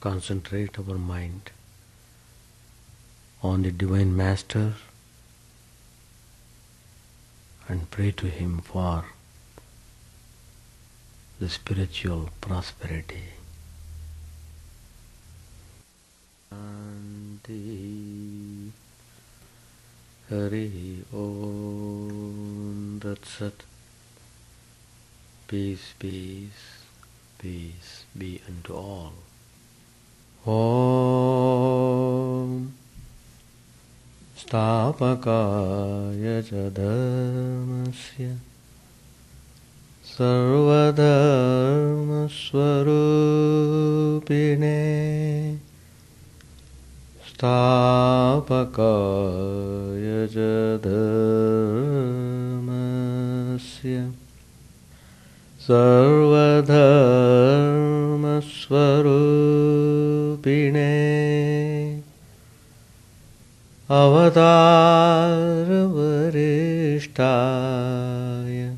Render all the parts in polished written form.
concentrate our mind on the Divine Master and pray to Him for the spiritual prosperity. Shanti Hari Om Tat Sat. Peace, peace, peace be unto all. Om Stapakaya ca dharmasya Sarvadharma Swarupine Stapakaya ca dharmasya Sarvadharma Swarupine Avatar Varishtaya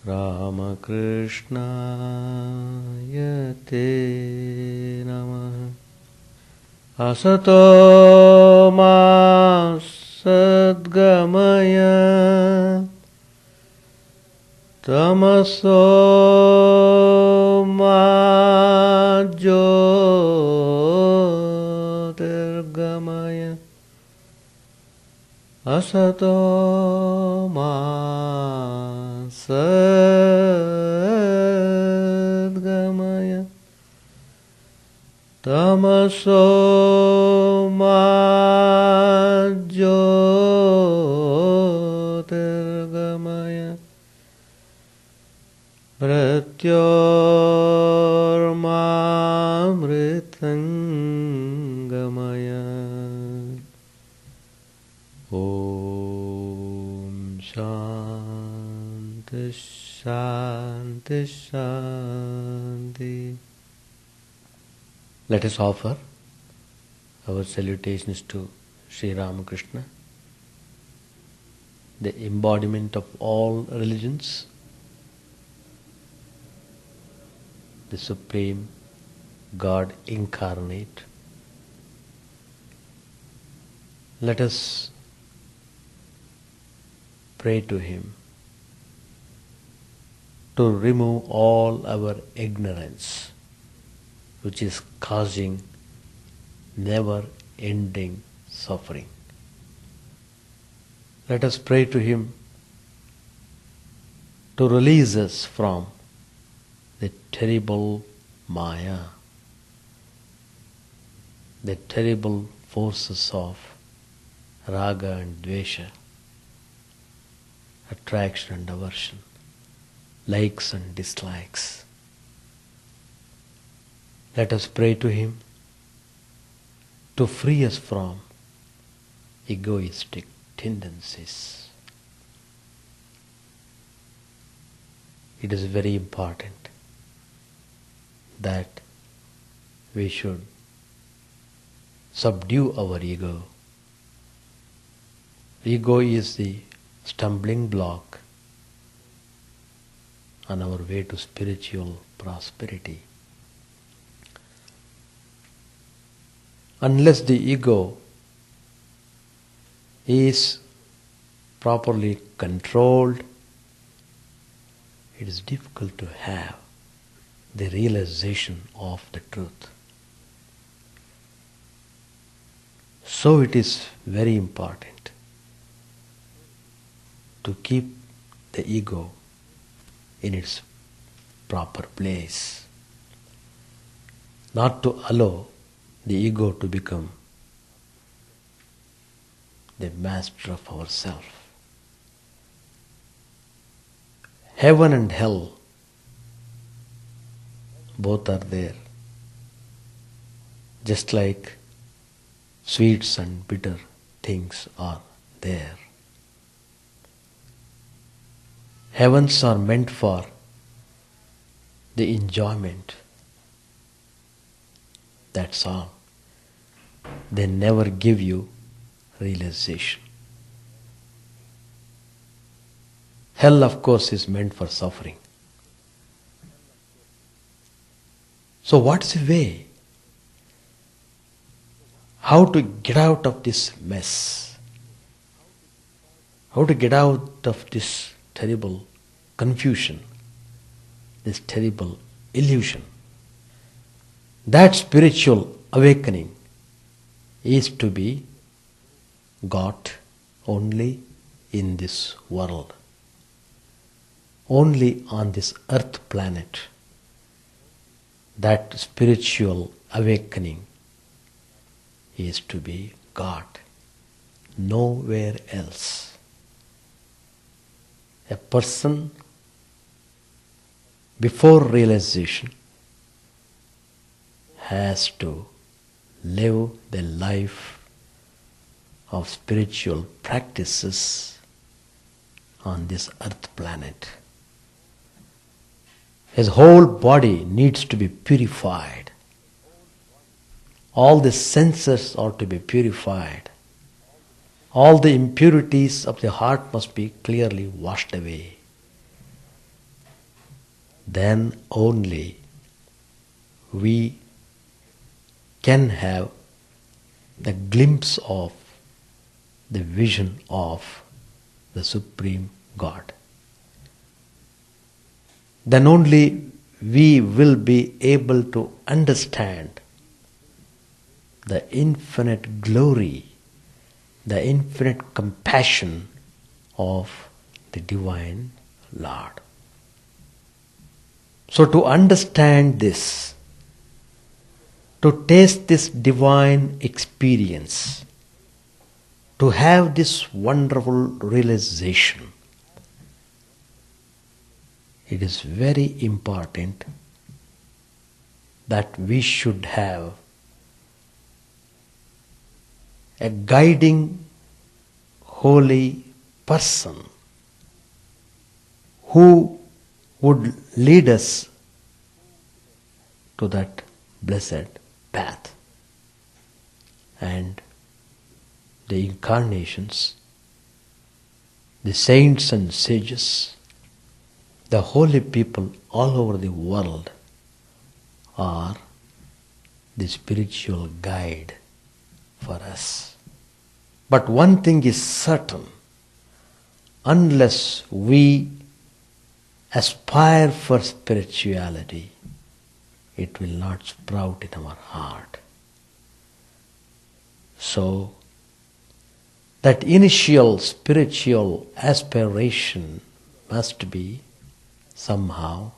Ramakrishna Te Namaha. Asato ma sadgamaya Tamaso ma jyotirgamaya Asato ma sadgamaya Tamaso ma jyotirgamaya Mrityormamritangamaya. Om Shanti Shanti Shanti. Let us offer our salutations to Sri Ramakrishna, the embodiment of all religions, the Supreme God incarnate. Let us pray to Him to remove all our ignorance, which is causing never-ending suffering. Let us pray to Him to release us from the terrible Maya, the terrible forces of Raga and Dvesha, attraction and aversion, likes and dislikes. Let us pray to Him to free us from egoistic tendencies. It is very important that we should subdue our ego. Ego is the stumbling block on our way to spiritual prosperity. Unless the ego is properly controlled, it is difficult to have the realization of the truth. So it is very important to keep the ego in its proper place, not to allow the ego to become the master of ourself. Heaven and hell both are there, just like sweets and bitter things are there. Heavens are meant for the enjoyment. That's all. They never give you realization. Hell, of course, is meant for suffering. So what's the way? How to get out of this mess? How to get out of this terrible confusion, this terrible illusion? That spiritual awakening is to be got only in this world, only on this earth planet. That spiritual awakening is to be got nowhere else. A person before realization has to live the life of spiritual practices on this earth planet. His whole body needs to be purified. All the senses are to be purified. All the impurities of the heart must be clearly washed away. Then only we can have the glimpse of the vision of the Supreme God. Then only we will be able to understand the infinite glory, the infinite compassion of the Divine Lord. So to understand this, to taste this divine experience, to have this wonderful realization, it is very important that we should have a guiding holy person who would lead us to that blessed path. And the incarnations, the saints and sages, the holy people all over the world are the spiritual guide for us. But one thing is certain, unless we aspire for spirituality, it will not sprout in our heart. So, that initial spiritual aspiration must be somehow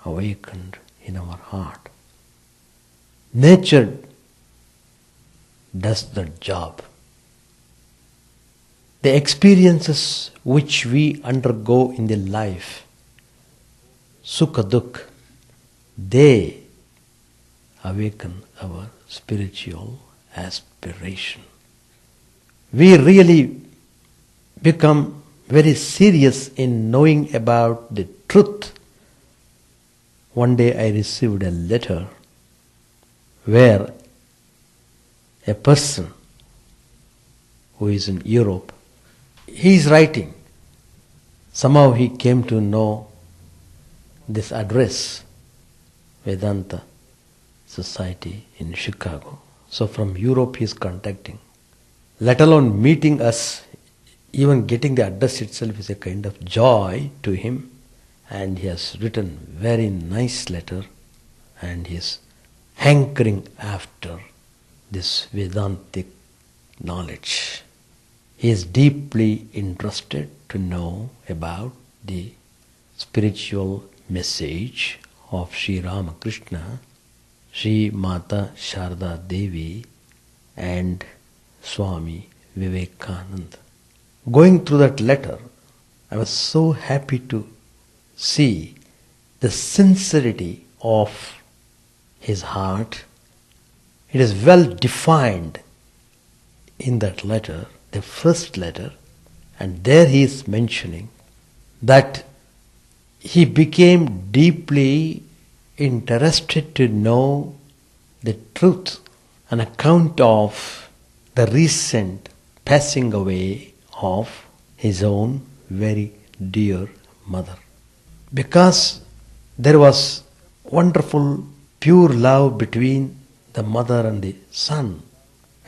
awakened in our heart. Nature does the job. The experiences which we undergo in the life, sukha dukh, they awaken our spiritual aspiration. We really become very serious in knowing about the truth. One day I received a letter where a person who is in Europe, he is writing. Somehow he came to know this address, Vedanta Society in Chicago. So from Europe he is contacting. Let alone meeting us, even getting the address itself is a kind of joy to him. And he has written very nice letter and he is hankering after this Vedantic knowledge. He is deeply interested to know about the spiritual message of Sri Ramakrishna, Sri Mata Sharda Devi and Swami Vivekananda. Going through that letter, I was so happy to see the sincerity of his heart. It is well defined in that letter, the first letter, and there he is mentioning that he became deeply interested to know the truth on account of the recent passing away of his own very dear mother. Because there was wonderful, pure love between the mother and the son.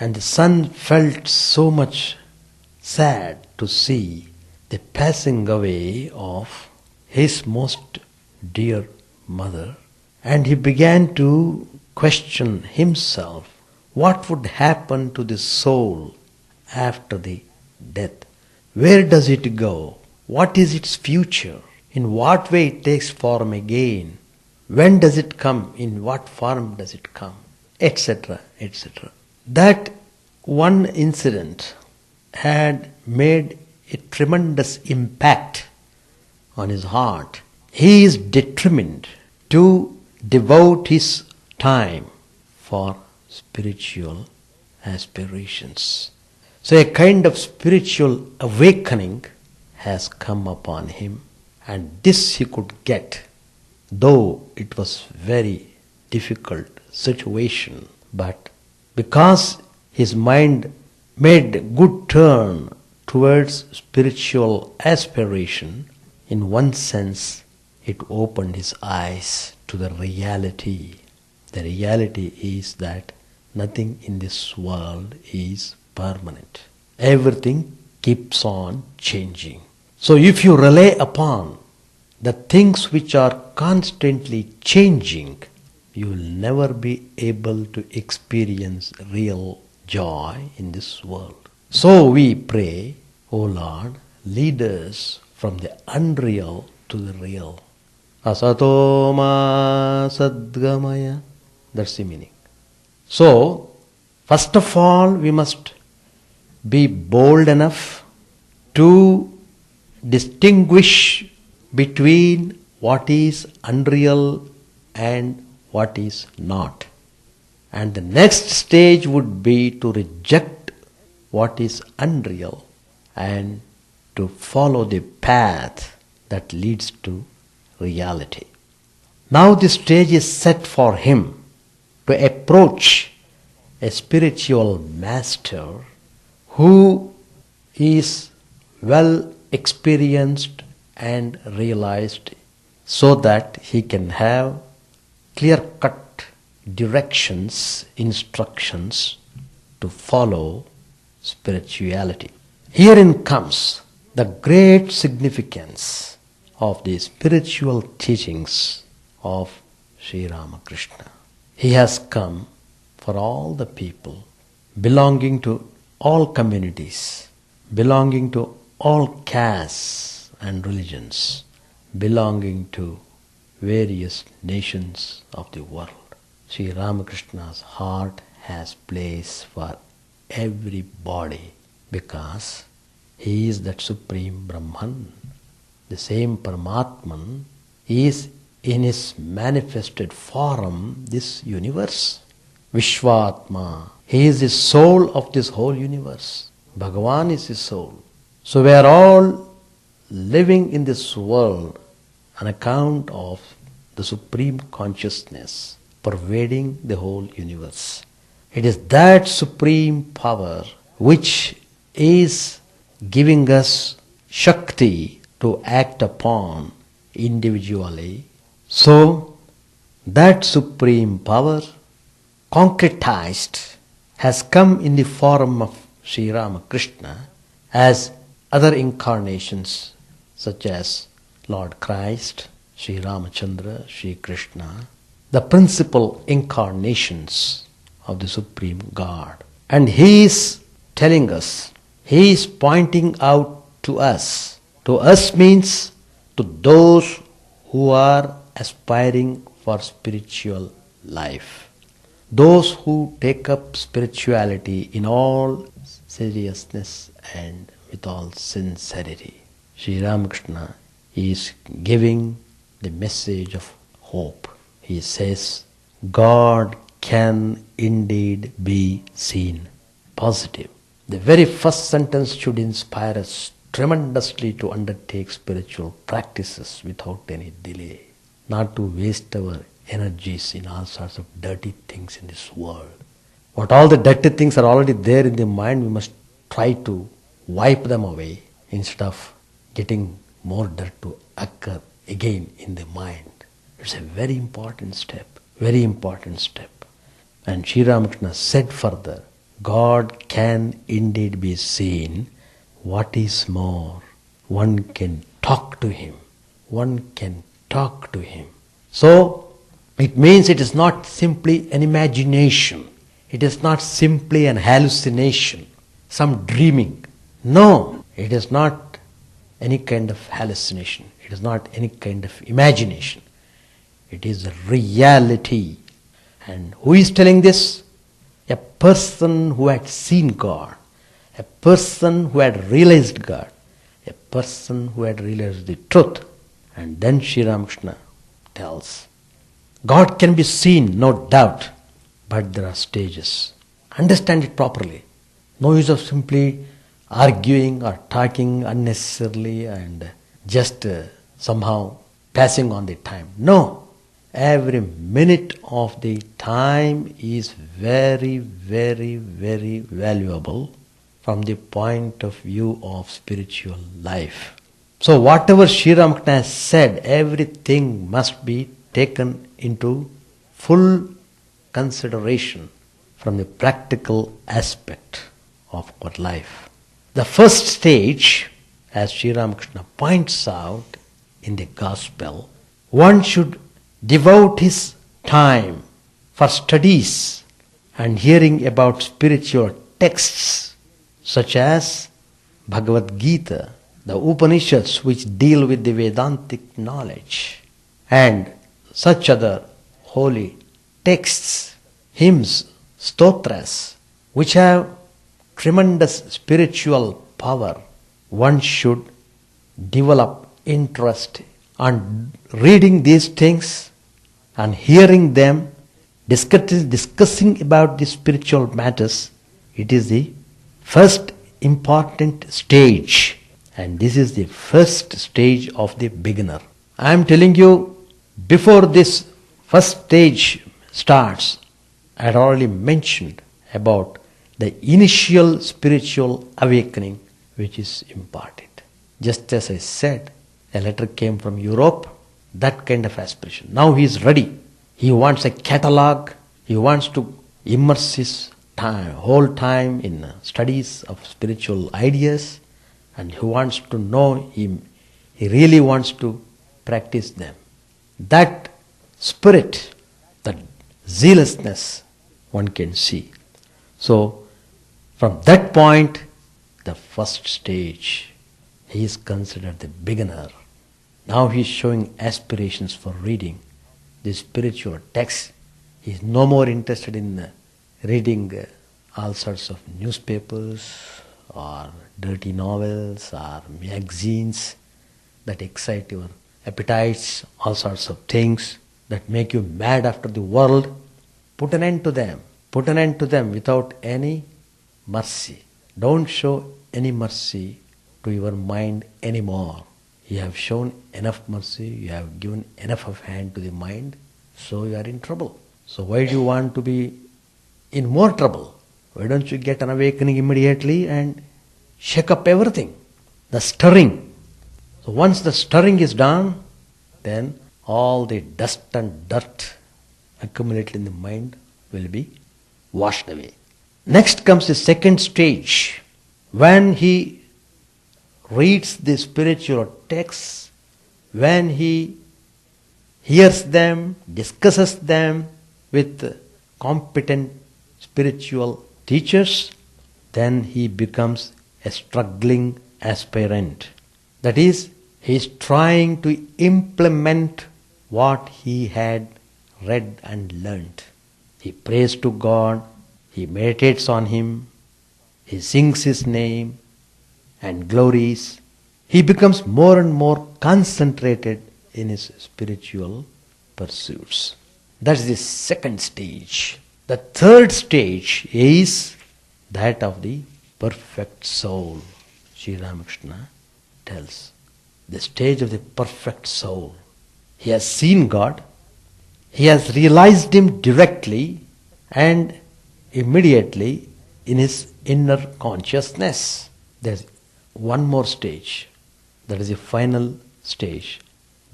And the son felt so much sad to see the passing away of his most dear mother. And he began to question himself, what would happen to the soul after the death? Where does it go? What is its future? In what way it takes form again? When does it come? In what form does it come? Etc. etc. That one incident had made a tremendous impact on his heart. He is determined to devote his time for spiritual aspirations. So a kind of spiritual awakening has come upon him, and this he could get, though it was very difficult situation, but because his mind made a good turn towards spiritual aspiration, in one sense it opened his eyes to the reality. The reality is that nothing in this world is permanent. Everything keeps on changing. So if you rely upon the things which are constantly changing, you will never be able to experience real joy in this world. So we pray, O Lord, lead us from the unreal to the real. Asato ma sadgamaya. That's the meaning. So, first of all, we must be bold enough to distinguish between what is unreal and what is not. And the next stage would be to reject what is unreal and to follow the path that leads to reality. Now the stage is set for him to approach a spiritual master who is well experienced and realized, so that he can have clear-cut directions, instructions to follow spirituality. Herein comes the great significance of the spiritual teachings of Sri Ramakrishna. He has come for all the people, belonging to all communities, belonging to all castes and religions, belonging to various nations of the world. Sri Ramakrishna's heart has place for everybody, because he is that supreme Brahman. The same Paramatman is in his manifested form this universe. Vishvatma. He is the soul of this whole universe. Bhagavan is his soul. So we are all living in this world on account of the supreme consciousness pervading the whole universe. It is that supreme power which is giving us Shakti to act upon individually. So that supreme power concretized has come in the form of Sri Ramakrishna, as other incarnations such as Lord Christ, Sri Ramachandra, Sri Krishna, the principal incarnations of the Supreme God. And he is telling us, he is pointing out to us. To us means to those who are aspiring for spiritual life. Those who take up spirituality in all seriousness and with all sincerity. Sri Ramakrishna is giving the message of hope. He says, God can indeed be seen. Positive. The very first sentence should inspire us tremendously to undertake spiritual practices without any delay. Not to waste our energies in all sorts of dirty things in this world. What all the dirty things are already there in the mind, we must try to wipe them away instead of getting more dirt to occur again in the mind. It's a very important step, very important step. And Sri Ramakrishna said further, God can indeed be seen. What is more, one can talk to Him. One can talk to Him. So, it means it is not simply an imagination. It is not simply an hallucination, some dreaming. No, it is not any kind of hallucination. It is not any kind of imagination. It is a reality. And who is telling this? A person who had seen God, a person who had realized God, a person who had realized the truth. And then Sri Ramakrishna tells, God can be seen, no doubt, but there are stages. Understand it properly. No use of simply arguing or talking unnecessarily and just somehow passing on the time. No. Every minute of the time is very, very, very valuable from the point of view of spiritual life. So whatever Sri Ramakrishna has said, everything must be taken into full consideration from the practical aspect of our life. The first stage, as Sri Ramakrishna points out in the Gospel, one should devote his time for studies and hearing about spiritual texts such as Bhagavad Gita, the Upanishads which deal with the Vedantic knowledge, and such other holy texts, hymns, stotras, which have tremendous spiritual power. One should develop interest on reading these things and hearing them, discussing about the spiritual matters. It is the first important stage, and this is the first stage of the beginner. I am telling you, before this first stage starts, I had already mentioned about the initial spiritual awakening which is imparted. Just as I said, a letter came from Europe, that kind of aspiration. Now he is ready. He wants a catalogue. He wants to immerse his whole time in studies of spiritual ideas, and he wants to know, he really wants to practice them. That spirit, that zealousness, one can see. So, from that point, the first stage, he is considered the beginner. Now he is showing aspirations for reading the spiritual texts. He is no more interested in reading all sorts of newspapers or dirty novels or magazines that excite your appetites, all sorts of things that make you mad after the world. Put an end to them. Put an end to them without any mercy. Don't show any mercy to your mind anymore. You have shown enough mercy, you have given enough of hand to the mind, so you are in trouble. So why do you want to be in more trouble? Why don't you get an awakening immediately and shake up everything? The stirring. So once the stirring is done, then all the dust and dirt accumulated in the mind will be washed away. Next comes the second stage. When he reads the spiritual texts, when he hears them, discusses them with competent spiritual teachers, then he becomes a struggling aspirant. That is, he is trying to implement what he had read and learnt. He prays to God, he meditates on Him, he sings His name and glories. He becomes more and more concentrated in his spiritual pursuits. That's the second stage. The third stage is that of the perfect soul. Sri Ramakrishna tells the stage of the perfect soul. He has seen God, he has realized Him directly and immediately in his inner consciousness. There's one more stage, that is the final stage,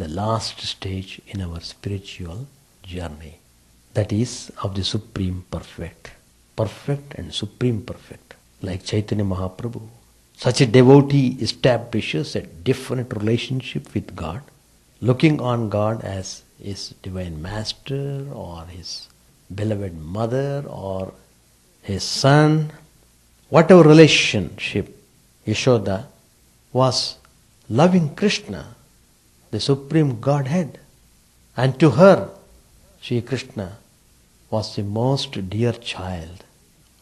the last stage in our spiritual journey. That is of the Supreme Perfect. Perfect and Supreme Perfect. Like Chaitanya Mahaprabhu. Such a devotee establishes a different relationship with God, looking on God as his divine master or his beloved mother or his son. Whatever relationship, Yashoda was loving Krishna, the Supreme Godhead. And to her, Sri Krishna was the most dear child.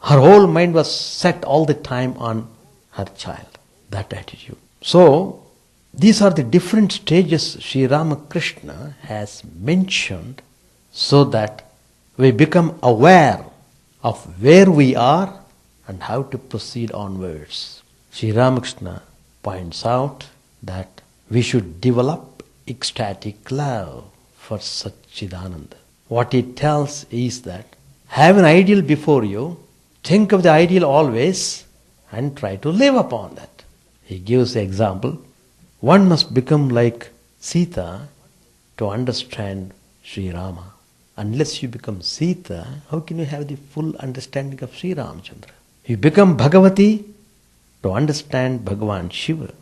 Her whole mind was set all the time on her child, that attitude. So, these are the different stages Sri Ramakrishna has mentioned so that we become aware of where we are and how to proceed onwards. Sri Ramakrishna points out that we should develop ecstatic love for Chidananda. What he tells is that have an ideal before you, think of the ideal always and try to live upon that. He gives the example, one must become like Sita to understand Sri Rama. Unless you become Sita, how can you have the full understanding of Sri Ramachandra? You become Bhagavati to understand Bhagavan Shiva.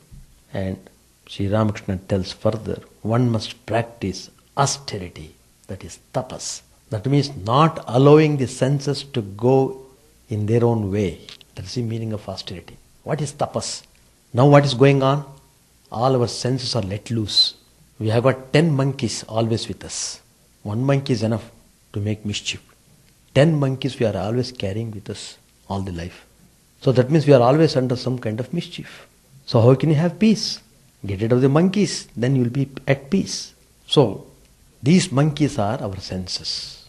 And Sri Ramakrishna tells further, one must practice austerity, that is tapas. That means not allowing the senses to go in their own way. That is the meaning of austerity. What is tapas? Now what is going on? All our senses are let loose. We have got 10 monkeys always with us. One monkey is enough to make mischief. 10 monkeys we are always carrying with us all the life. So that means we are always under some kind of mischief. So how can you have peace? Get rid of the monkeys, then you will be at peace. So these monkeys are our senses.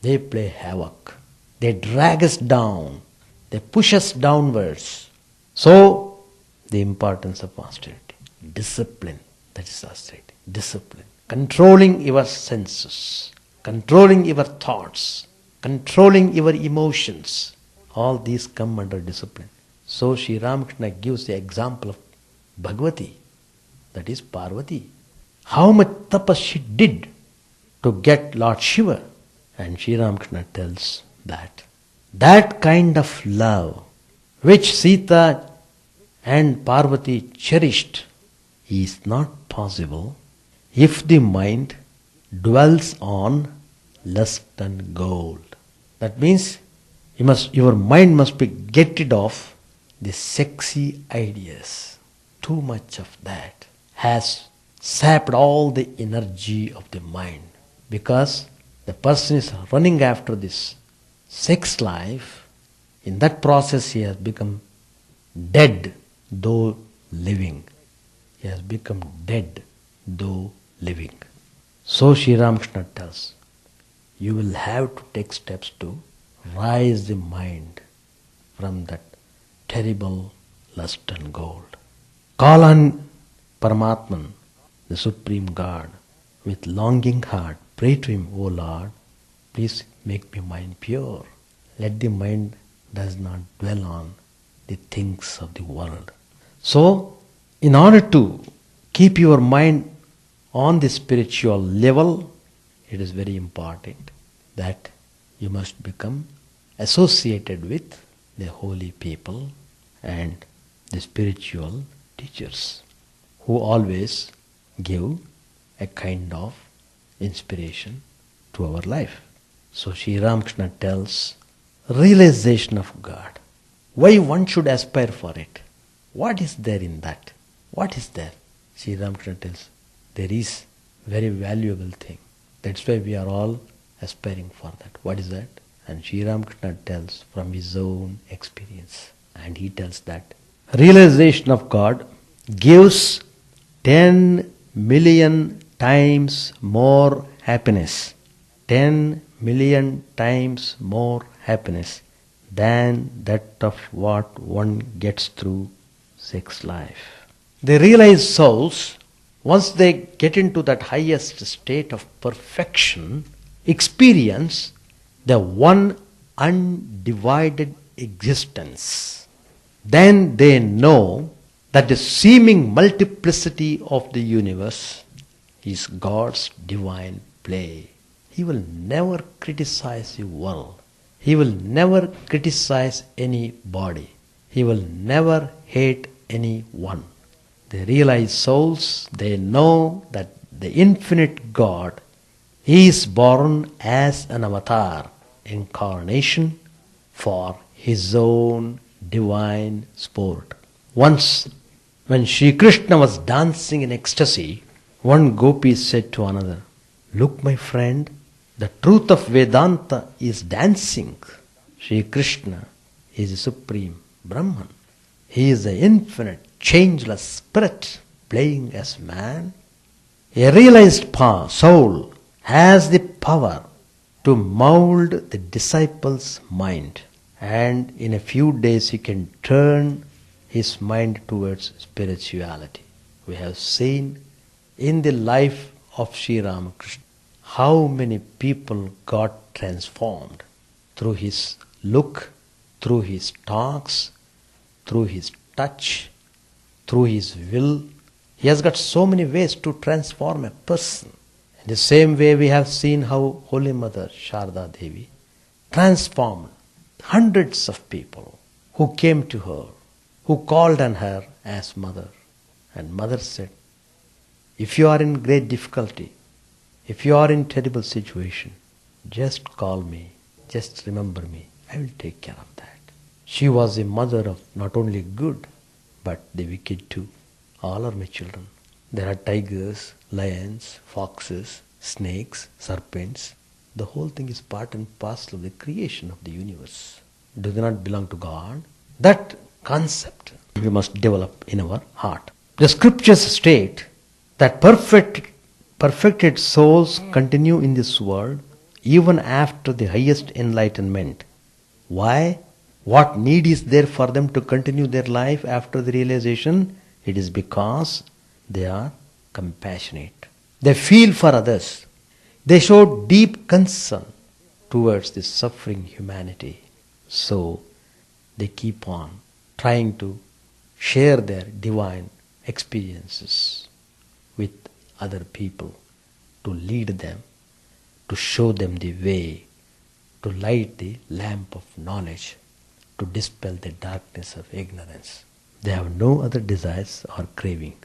They play havoc. They drag us down. They push us downwards. So the importance of austerity. Discipline. That is austerity. Discipline. Controlling your senses. Controlling your thoughts. Controlling your emotions. All these come under discipline. So Sri Ramakrishna gives the example of Bhagavati. That is Parvati. How much tapas she did to get Lord Shiva. And Sri Ramakrishna tells that kind of love which Sita and Parvati cherished is not possible if the mind dwells on lust and gold. That means your mind must be get rid of the sexy ideas. Too much of that has sapped all the energy of the mind, because the person is running after this sex life. In that process he has become dead though living. He has become dead though living. So Sri Ramakrishna tells, you will have to take steps to rise the mind from that terrible lust and gold. Call on Paramatman, the Supreme God, with longing heart. Pray to him, O Lord, please make my mind pure. Let the mind does not dwell on the things of the world. So, in order to keep your mind on the spiritual level, it is very important that you must become associated with the holy people and the spiritual teachers who always give a kind of inspiration to our life. So Sri Ramakrishna tells realization of God. Why one should aspire for it? What is there in that? What is there? Sri Ramakrishna tells there is very valuable thing. That's why we are all aspiring for that. What is that? And Sri Ramakrishna tells from his own experience. And he tells that realization of God gives 10 million times more happiness. 10 million times more happiness than that of what one gets through sex life. The realized souls, once they get into that highest state of perfection, experience the one undivided existence. Then they know that the seeming multiplicity of the universe is God's divine play. He will never criticize the world. He will never criticize anybody. He will never hate anyone. The realized souls, they know that the infinite God is born as an avatar, incarnation for his own divine sport. Once, when Sri Krishna was dancing in ecstasy, one gopi said to another, "Look, my friend, the truth of Vedanta is dancing. Sri Krishna is the supreme Brahman. He is the infinite, changeless spirit playing as man. A realized soul has the power to mold the disciple's mind, and in a few days he can turn his mind towards spirituality." We have seen in the life of Sri Ramakrishna how many people got transformed through his look, through his talks, through his touch, through his will. He has got so many ways to transform a person. In the same way we have seen how Holy Mother Sharda Devi transformed hundreds of people who came to her, who called on her as mother. And mother said, "If you are in great difficulty, if you are in terrible situation, just call me, just remember me, I will take care of that." She was a mother of not only good, but the wicked too. All are my children. There are tigers, lions, foxes, snakes, serpents. The whole thing is part and parcel of the creation of the universe. Do they not belong to God? That concept we must develop in our heart. The scriptures state that perfected souls continue in this world even after the highest enlightenment. Why? What need is there for them to continue their life after the realization? It is because they are compassionate. They feel for others. They show deep concern towards the suffering humanity. So they keep on trying to share their divine experiences with other people, to lead them, to show them the way, to light the lamp of knowledge, to dispel the darkness of ignorance. They have no other desires or craving.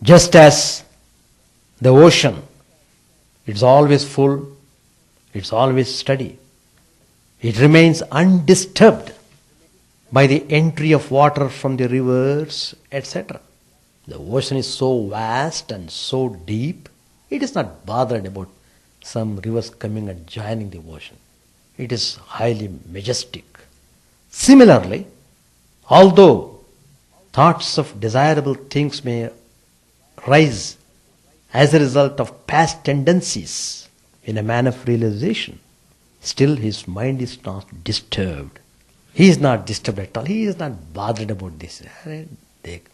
Just as the ocean, it's always full, it's always steady. It remains undisturbed by the entry of water from the rivers, etc. The ocean is so vast and so deep, it is not bothered about some rivers coming and joining the ocean. It is highly majestic. Similarly, although thoughts of desirable things may rise as a result of past tendencies in a man of realization, still his mind is not disturbed. He is not disturbed at all. He is not bothered about this.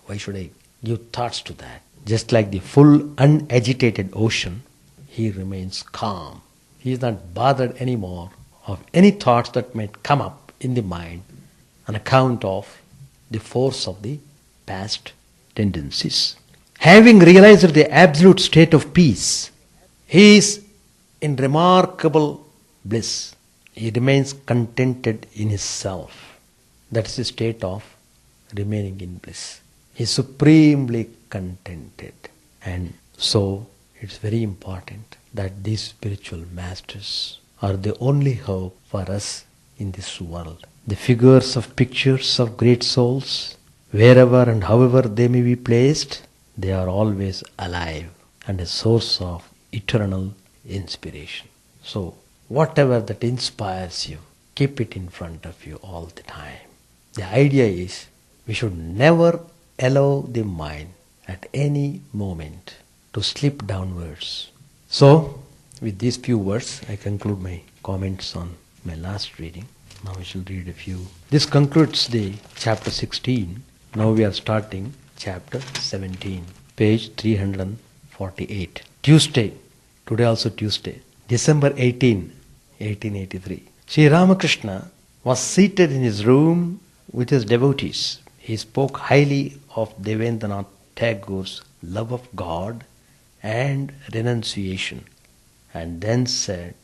Why should I give thoughts to that? Just like the full unagitated ocean, he remains calm. He is not bothered anymore of any thoughts that might come up in the mind on account of the force of the past tendencies. Having realized the absolute state of peace, he is in remarkable bliss. He remains contented in his self. That is the state of remaining in bliss. He is supremely contented. And so it's very important that these spiritual masters are the only hope for us in this world. The figures of pictures of great souls, wherever and however they may be placed, they are always alive and a source of eternal inspiration. So, whatever that inspires you, keep it in front of you all the time. The idea is we should never allow the mind at any moment to slip downwards. So, with these few words, I conclude my comments on my last reading. Now we shall read a few. This concludes the chapter 16. Now we are starting chapter 17, page 348. Tuesday, today also Tuesday, December 18, 1883. Sri Ramakrishna was seated in his room with his devotees. He spoke highly of Devendranath Tagore's love of God and renunciation, and then said,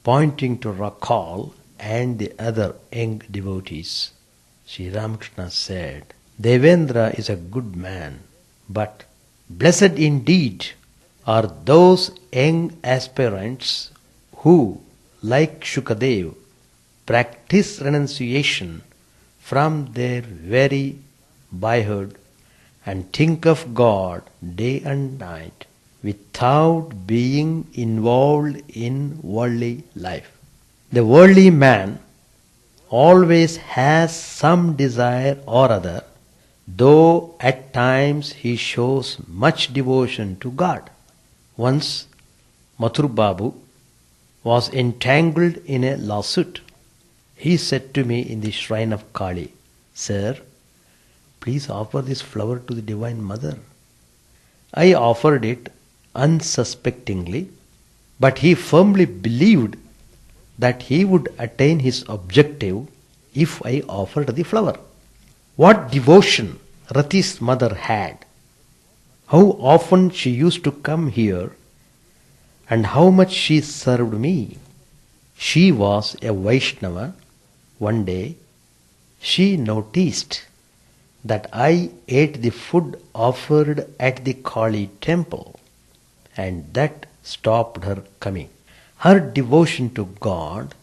pointing to Rakal and the other young devotees, Sri Ramakrishna said, Devendra is a good man, but blessed indeed are those young aspirants who, like Shukadev, practice renunciation from their very boyhood and think of God day and night without being involved in worldly life. The worldly man always has some desire or other, though at times he shows much devotion to God. Once Mathur Babu was entangled in a lawsuit. He said to me in the shrine of Kali, Sir, please offer this flower to the Divine Mother. I offered it unsuspectingly, but he firmly believed that he would attain his objective if I offered the flower. What devotion Rati's mother had! How often she used to come here and how much she served me. She was a Vaishnava. One day she noticed that I ate the food offered at the Kali temple, and that stopped her coming. Her devotion to God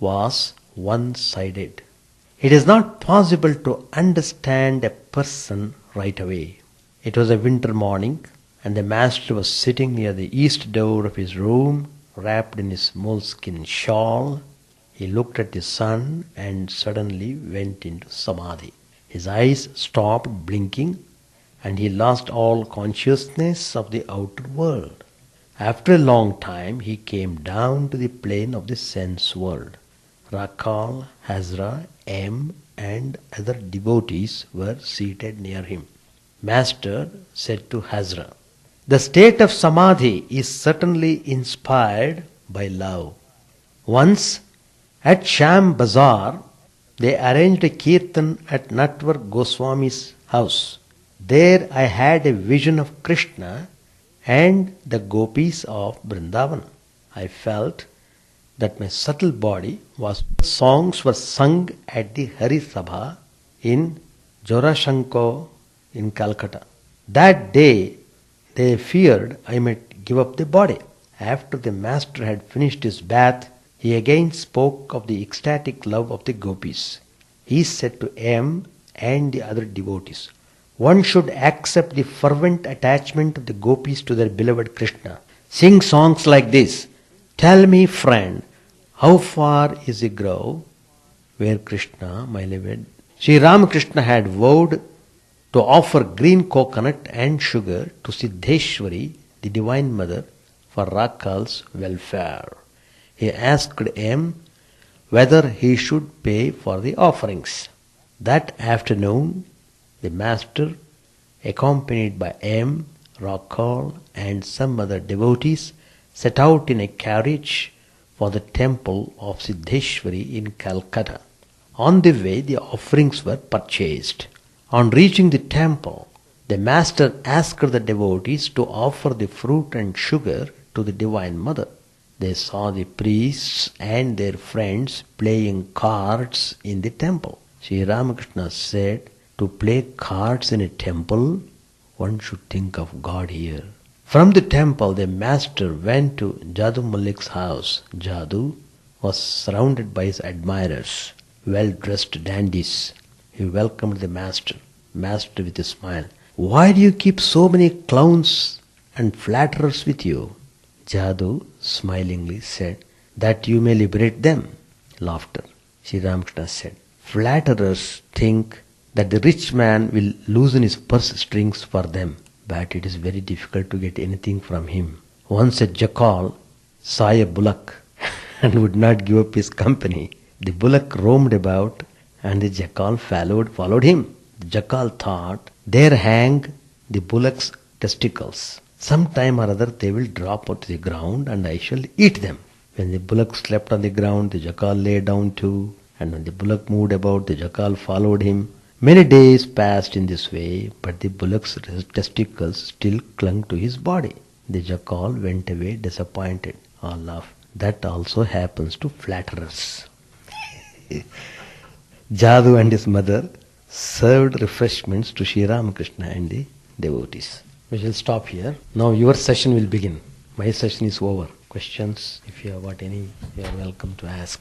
was one-sided. It is not possible to understand a person right away. It was a winter morning, and the master was sitting near the east door of his room, wrapped in his moleskin shawl. He looked at the sun and suddenly went into samadhi. His eyes stopped blinking, and he lost all consciousness of the outer world. After a long time, he came down to the plane of the sense world. Rakal, Hazra, M, and other devotees were seated near him. Master said to Hazra, the state of samadhi is certainly inspired by love. Once at Sham Bazaar, they arranged a kirtan at Natwar Goswami's house. There I had a vision of Krishna and the gopis of Vrindavan. I felt that my subtle body was. Songs were sung at the Hari Sabha in Jorashanko in Calcutta. That day they feared I might give up the body. After the master had finished his bath, he again spoke of the ecstatic love of the gopis. He said to M and the other devotees, one should accept the fervent attachment of the gopis to their beloved Krishna. Sing songs like this. Tell me, friend, how far is the grove where Krishna, my beloved? Sri Ramakrishna had vowed to offer green coconut and sugar to Siddheshwari, the Divine Mother, for Rakal's welfare. He asked M whether he should pay for the offerings. That afternoon, the master, accompanied by M, Rakal, and some other devotees, set out in a carriage for the temple of Siddheshwari in Calcutta. On the way, the offerings were purchased. On reaching the temple, the master asked the devotees to offer the fruit and sugar to the Divine Mother. They saw the priests and their friends playing cards in the temple. Sri Ramakrishna said, to play cards in a temple, one should think of God here. From the temple, the master went to Jadu Malik's house. Jadu was surrounded by his admirers, well-dressed dandies. He welcomed the master. Master with a smile, why do you keep so many clowns and flatterers with you? Jadu smilingly said, that you may liberate them. Laughter. Sri Ramakrishna said, flatterers think that the rich man will loosen his purse strings for them, but it is very difficult to get anything from him. Once a jackal saw a bullock and would not give up his company. The bullock roamed about and the jackal followed him. The jackal thought, there hang the bullock's testicles. Sometime or other they will drop out to the ground and I shall eat them. When the bullock slept on the ground, the jackal lay down too, and when the bullock moved about, the jackal followed him. Many days passed in this way, but the bullock's testicles still clung to his body. The jackal went away disappointed. Or laugh. That also happens to flatterers. Jadhu and his mother served refreshments to Sri Ramakrishna and the devotees. We shall stop here. Now your session will begin. My session is over. Questions, if you have got any, you are welcome to ask.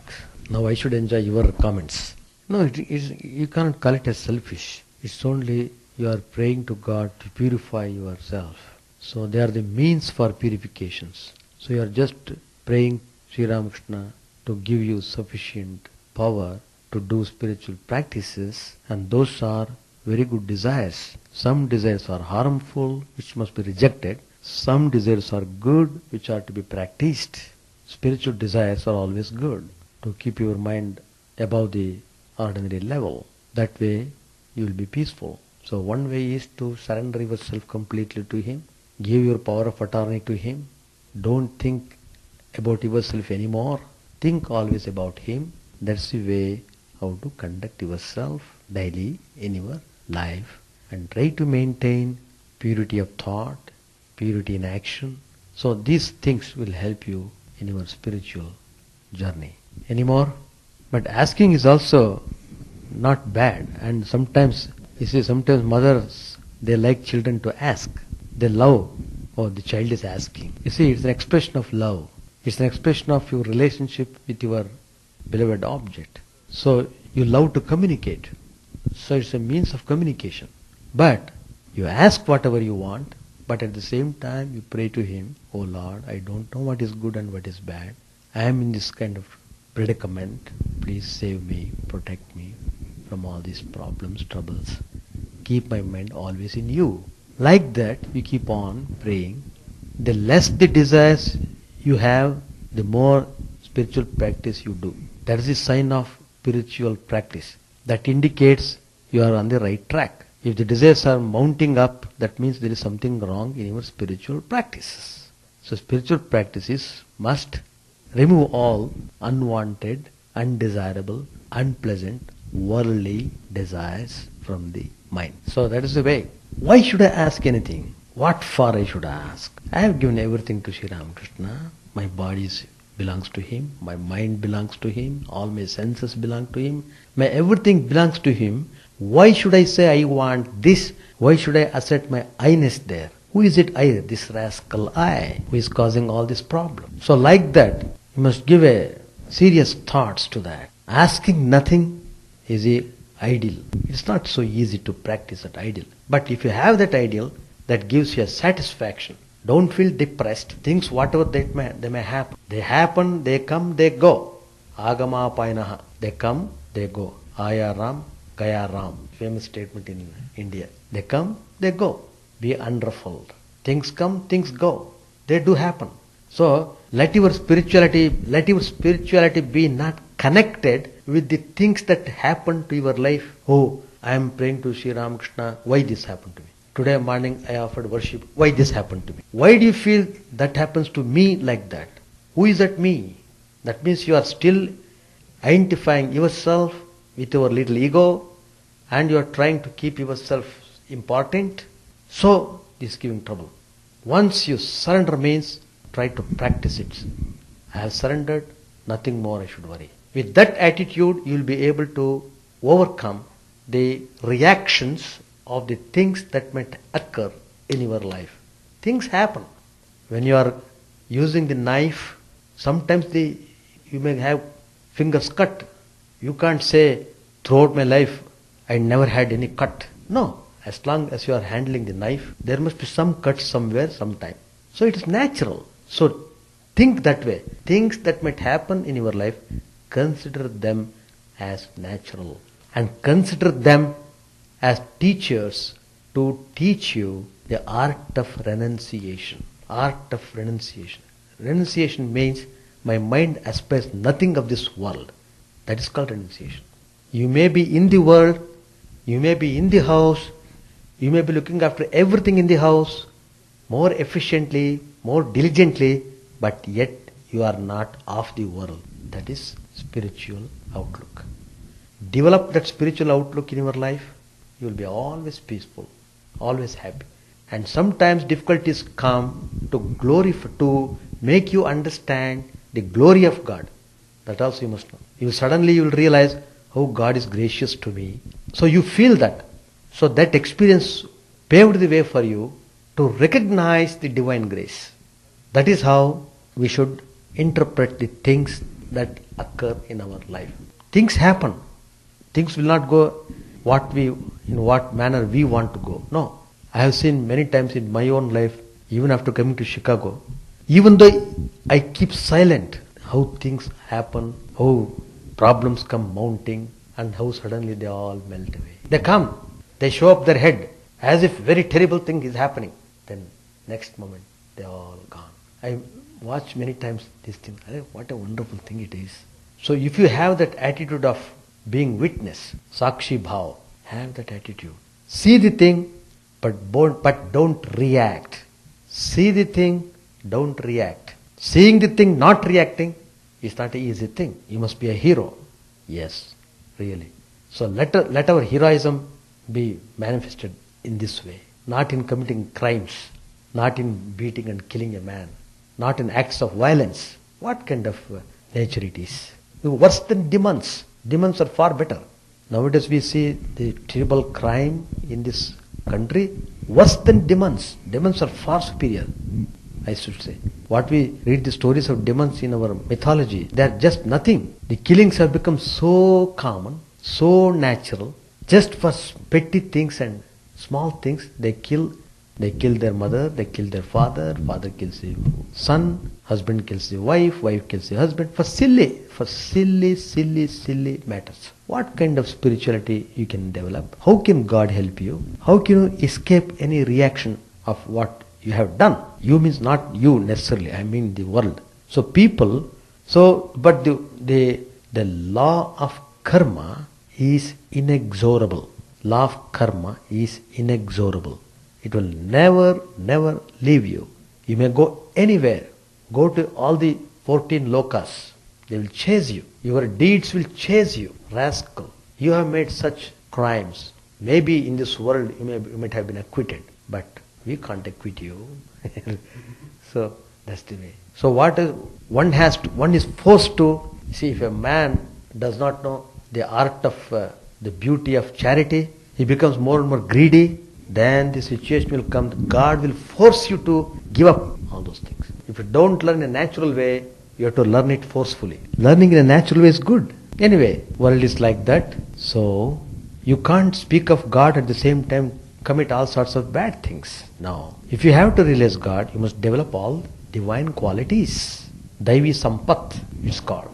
Now I should enjoy your comments. No, you cannot call it as selfish. It's only you are praying to God to purify yourself. So they are the means for purifications. So you are just praying Sri Ramakrishna to give you sufficient power to do spiritual practices, and those are very good desires. Some desires are harmful, which must be rejected. Some desires are good, which are to be practiced. Spiritual desires are always good, to keep your mind above the ordinary level. That way you will be peaceful. So one way is to surrender yourself completely to Him. Give your power of attorney to Him. Don't think about yourself anymore. Think always about Him. That's the way how to conduct yourself daily in your life, and try to maintain purity of thought, purity in action. So these things will help you in your spiritual journey. Any more? But asking is also not bad. And sometimes, you see, sometimes mothers, they like children to ask. They love, oh, the child is asking. You see, it's an expression of love. It's an expression of your relationship with your beloved object. So you love to communicate. So it's a means of communication. But you ask whatever you want, but at the same time you pray to Him, oh Lord, I don't know what is good and what is bad. I am in this kind of predicament. Please save me, protect me from all these problems, troubles. Keep my mind always in You. Like that, you keep on praying. The less the desires you have, the more spiritual practice you do. That is a sign of spiritual practice. That indicates you are on the right track. If the desires are mounting up, that means there is something wrong in your spiritual practices. So spiritual practices must remove all unwanted, undesirable, unpleasant, worldly desires from the mind. So that is the way. Why should I ask anything? What for I should ask? I have given everything to Sri Ramakrishna. My body belongs to Him. My mind belongs to Him. All my senses belong to Him. My everything belongs to Him. Why should I say I want this? Why should I assert my I-ness there? Who is it I? This rascal I, who is causing all this problem. So like that, you must give a serious thoughts to that. Asking nothing is a ideal. It's not so easy to practice that ideal. But if you have that ideal, that gives you a satisfaction. Don't feel depressed. Things whatever they may happen. They happen, they come, they go. Agama painaha. They come, they go. Aya Ram, Gaya Ram. Famous statement in India. They come, they go. Be unruffled. Things come, things go. They do happen. So let your spirituality be not connected with the things that happen to your life. Oh, I am praying to Sri Ramakrishna. Why this happened to me? Today morning I offered worship. Why this happened to me? Why do you feel that happens to me like that? Who is that me? That means you are still identifying yourself with your little ego, and you are trying to keep yourself important. So this is giving trouble. Once you surrender means try to practice it. I have surrendered, nothing more I should worry. With that attitude, you will be able to overcome the reactions of the things that might occur in your life. Things happen. When you are using the knife, sometimes you may have fingers cut. You can't say, throughout my life, I never had any cut. No. As long as you are handling the knife, there must be some cut somewhere, sometime. So it is natural. So think that way. Things that might happen in your life, consider them as natural. And consider them as teachers to teach you the art of renunciation. Art of renunciation. Renunciation means my mind aspires nothing of this world. That is called renunciation. You may be in the world, you may be in the house, you may be looking after everything in the house more efficiently, more diligently, but yet you are not of the world. That is spiritual outlook. Develop that spiritual outlook in your life. You will be always peaceful, always happy. And sometimes difficulties come to make you understand the glory of God. That also you must know. You will realize how God is gracious to me. So you feel that. So that experience paved the way for you to recognize the divine grace. That is how we should interpret the things that occur in our life. Things happen. Things will not go in what manner we want to go. No. I have seen many times in my own life, even after coming to Chicago, even though I keep silent, how things happen, how problems come mounting, and how suddenly they all melt away. They come, they show up their head, as if very terrible thing is happening. Then next moment, they are all gone. I watch many times this thing. What a wonderful thing it is. So if you have that attitude of being witness, Sakshi Bhav, have that attitude. See the thing, but don't react. See the thing, don't react. Seeing the thing, not reacting, is not an easy thing. You must be a hero. Yes, really. So let our heroism be manifested in this way. Not in committing crimes, not in beating and killing a man, not in acts of violence. What kind of nature it is? Worse than demons. Demons are far better. Nowadays we see the terrible crime in this country, worse than demons. Demons are far superior, I should say. What we read the stories of demons in our mythology, they are just nothing. The killings have become so common, so natural. Just for petty things and small things, they kill their mother, they kill their father kills the son, husband kills the wife kills the husband, for silly matters. What kind of spirituality you can develop? How can God help you? How can you escape any reaction of what you have done? You means not you necessarily, I mean the world. So but the law of karma is inexorable. Law of karma is inexorable. It will never leave you. You may go anywhere. Go to all the 14 lokas. They will chase you. Your deeds will chase you. Rascal. You have made such crimes. Maybe in this world you might have been acquitted. But we can't acquit you. So that's the way. So one is forced to see, if a man does not know the art of the beauty of charity, he becomes more and more greedy. Then the situation will come, God will force you to give up all those things. If you don't learn in a natural way, you have to learn it forcefully. Learning in a natural way is good. Anyway, world is like that. So, you can't speak of God at the same time commit all sorts of bad things. Now, if you have to realize God, you must develop all divine qualities. Daivi Sampat, it's called.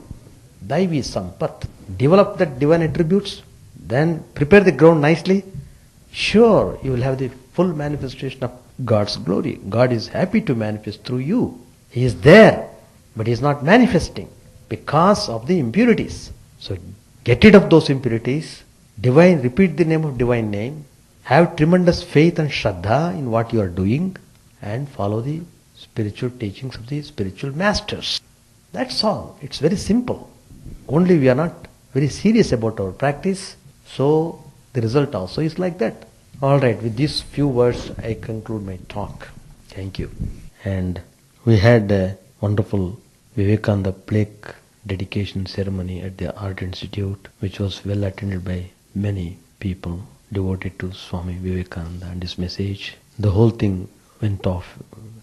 Daivi Sampat. Develop the divine attributes, then prepare the ground nicely. Sure, you will have the full manifestation of God's glory. God is happy to manifest through you. He is there, but He is not manifesting because of the impurities. So get rid of those impurities. Repeat the name of divine name. Have tremendous faith and shraddha in what you are doing, and follow the spiritual teachings of the spiritual masters. That's all. It's very simple. Only we are not very serious about our practice, so the result also is like that. Alright, with these few words I conclude my talk. Thank you. And we had a wonderful Vivekananda plaque dedication ceremony at the Art Institute, which was well attended by many people devoted to Swami Vivekananda and his message. The whole thing went off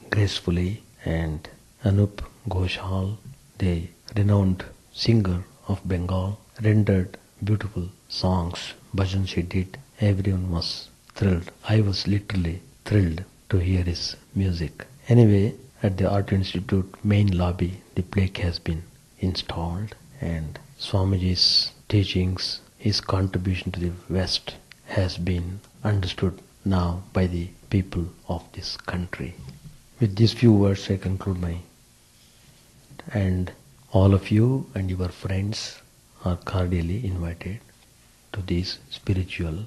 gracefully, and Anup Ghoshal, the renowned singer of Bengal, rendered beautiful songs. Bhajan she did. Everyone was thrilled. I was literally thrilled to hear his music. Anyway, at the Art Institute main lobby, the plaque has been installed, and Swamiji's teachings, his contribution to the West, has been understood now by the people of this country. With these few words I conclude and all of you and your friends are cordially invited to these spiritual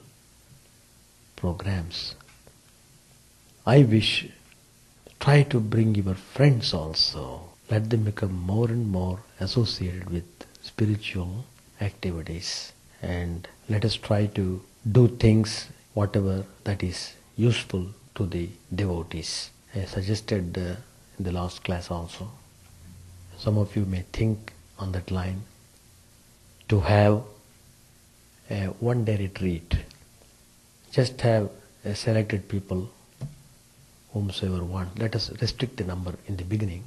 programs. I wish, try to bring your friends also. Let them become more and more associated with spiritual activities, and let us try to do things, whatever that is useful to the devotees. I suggested in the last class also, some of you may think on that line, to have a one-day retreat. Just have a selected people, whomsoever want. Let us restrict the number in the beginning.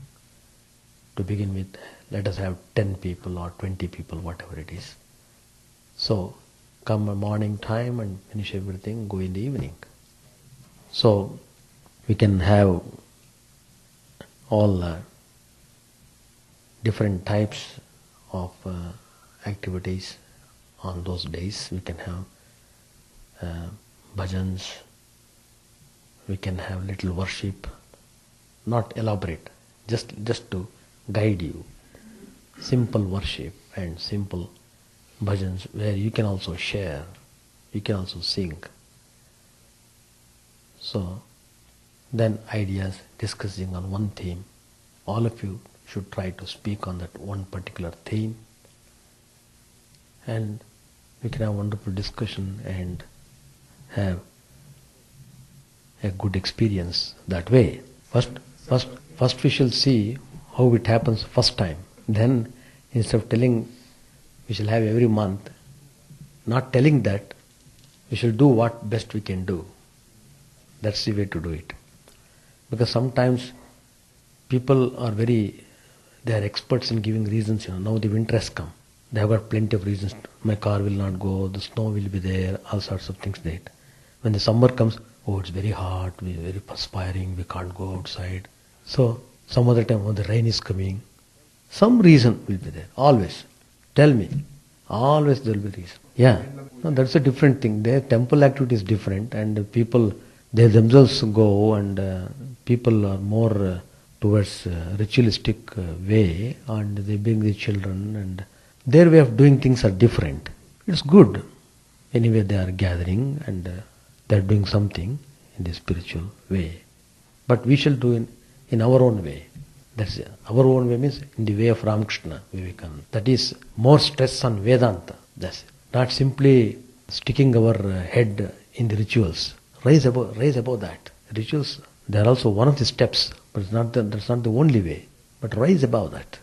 To begin with, let us have 10 people or 20 people, whatever it is. So, come a morning time and finish everything, go in the evening. So, we can have all different types of activities on those days. We can have bhajans, we can have little worship, not elaborate, just to guide you. Simple worship and simple bhajans where you can also share, you can also sing. So, then ideas discussing on one theme. All of you should try to speak on that one particular theme, and we can have wonderful discussion and have a good experience that way. First we shall see how it happens first time. Then instead of telling we shall have every month, not telling that, we shall do what best we can do. That's the way to do it. Because sometimes people are they are experts in giving reasons. Now the winter has come. They have got plenty of reasons. My car will not go, the snow will be there, all sorts of things there. When the summer comes, oh, it's very hot, we're very perspiring, we can't go outside. So, some other time, the rain is coming. Some reason will be there, always. Tell me, always there will be reason. Yeah, no, that's a different thing. Their temple activity is different, and people, they themselves go, and people are more towards ritualistic way, and they bring the children, and their way of doing things are different. It's good. Anyway, they are gathering and they are doing something in the spiritual way. But we shall do in our own way. That's it. Our own way means in the way of Ramakrishna, Vivekananda. That is more stress on Vedanta. That's it. Not simply sticking our head in the rituals. Raise above that. Rituals, they are also one of the steps, but that's not the only way. But rise above that.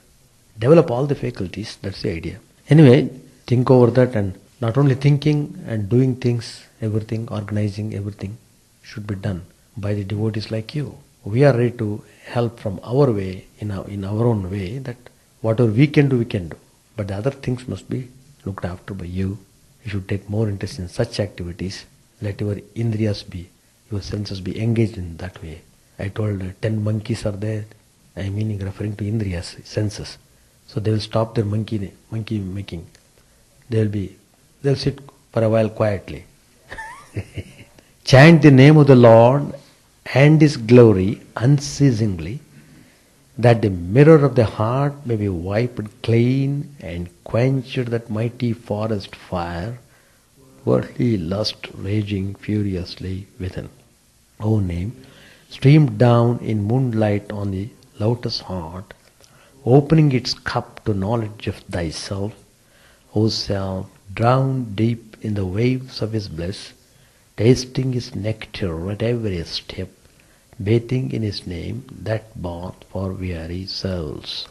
Develop all the faculties, that's the idea. Anyway, think over that, and not only thinking and doing things, everything, organizing everything should be done by the devotees like you. We are ready to help from our way, in our own way, that whatever we can do, we can do. But the other things must be looked after by you. You should take more interest in such activities. Let your indriyas be, your senses be engaged in that way. I told 10 monkeys are there, I mean referring to indriyas, senses. So they will stop their monkey making. They'll sit for a while quietly. Chant the name of the Lord and His glory unceasingly, that the mirror of the heart may be wiped clean and quenched that mighty forest fire, worldly lust raging furiously within. O name, streamed down in moonlight on the lotus heart, opening its cup to knowledge of thyself, O self, drowned deep in the waves of His bliss, tasting His nectar at every step, bathing in His name, that bath for weary souls.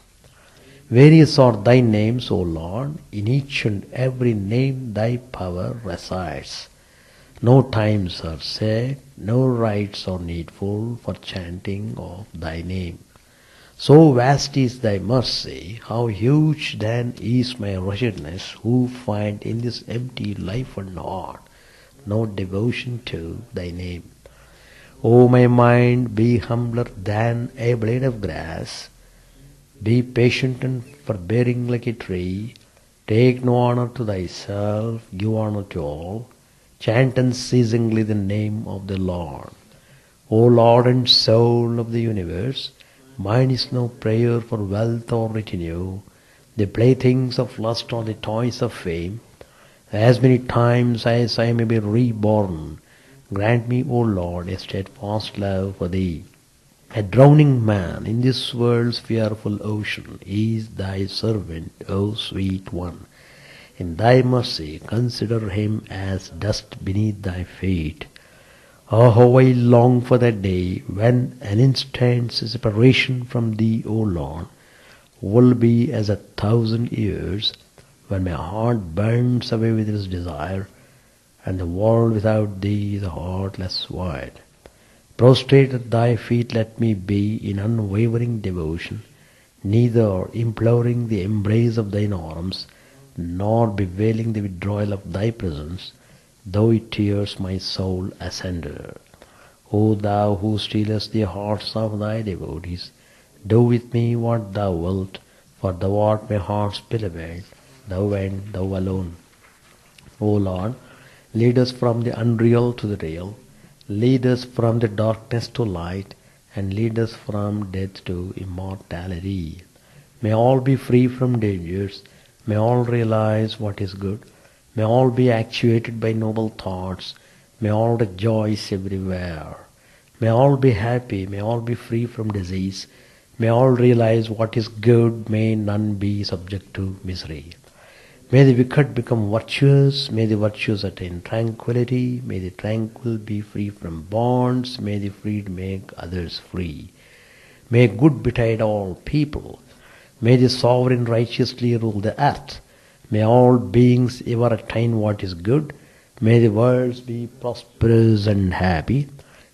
Various are Thy names, O Lord, in each and every name Thy power resides. No times are set, no rites are needful for chanting of Thy name. So vast is Thy mercy, how huge then is my wretchedness, who find in this empty life and heart no devotion to Thy name. O my mind, be humbler than a blade of grass, be patient and forbearing like a tree, take no honor to thyself, give honor to all, chant unceasingly the name of the Lord. O Lord and soul of the universe, mine is no prayer for wealth or retinue, the playthings of lust or the toys of fame. As many times as I may be reborn, grant me, O Lord, a steadfast love for Thee. A drowning man in this world's fearful ocean is Thy servant, O sweet one. In Thy mercy consider him as dust beneath Thy feet. Oh, how I long for that day when an instant's separation from Thee, O Lord, will be as 1,000 years, when my heart burns away with its desire, and the world without Thee is a heartless void. Prostrate at Thy feet let me be in unwavering devotion, neither imploring the embrace of Thine arms, nor bewailing the withdrawal of Thy presence, though it tears my soul asunder. O Thou who stealest the hearts of Thy devotees, do with me what Thou wilt, for Thou art my heart's beloved, Thou and Thou alone. O Lord, lead us from the unreal to the real, lead us from the darkness to light, and lead us from death to immortality. May all be free from dangers, may all realize what is good, may all be actuated by noble thoughts, may all rejoice everywhere. May all be happy, may all be free from disease, may all realize what is good, may none be subject to misery. May the wicked become virtuous, may the virtuous attain tranquility, may the tranquil be free from bonds, may the freed make others free. May good betide all people, may the sovereign righteously rule the earth, may all beings ever attain what is good, may the worlds be prosperous and happy,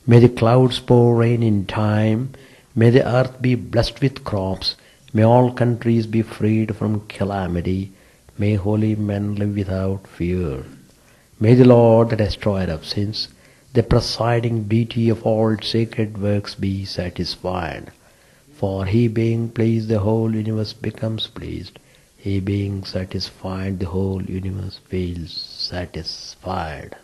may the clouds pour rain in time, may the earth be blessed with crops, may all countries be freed from calamity, may holy men live without fear. May the Lord, the destroyer of sins, the presiding deity of all sacred works, be satisfied. For He being pleased, the whole universe becomes pleased. He being satisfied, the whole universe feels satisfied.